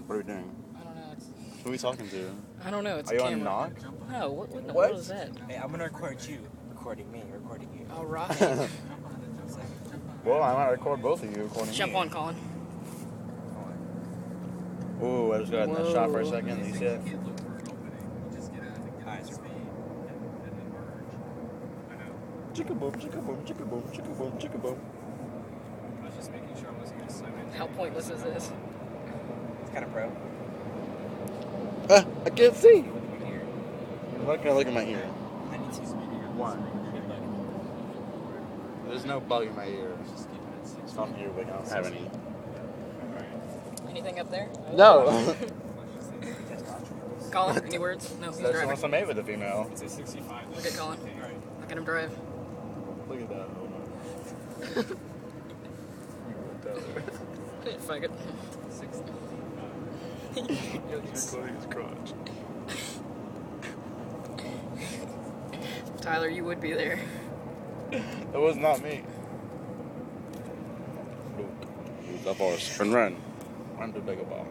What are we doing? I don't know. Who are we talking to? I don't know. It's Are a you camera. on knock? No. What in the What? world is that? Hey, I'm gonna record you. Recording me. Recording you. All right. Well, I might record both of you recording Jump me. on, Colin. Ooh, I just got in that shot for a Whoa. second. You see it? Chicka boom, chicka boom, chicka boom, chicka boom, chicka boom. I was just making sure I wasn't going to slam it. How pointless is this? It's kind of pro. I can't see. Here. I'm not gonna look at my ear. I need to. One. There's no bug in my ear. It's not here, but I don't have any. Anything up there? No. Colin, any words? No, he's That's driving. unless I'm made with a female. It's a 65. Look at Colin. Look at him drive. Look at that. Fuck it. You're closing his crotch. Tyler, you would be there. That was not me. Use the horse and run. Run to take a ball.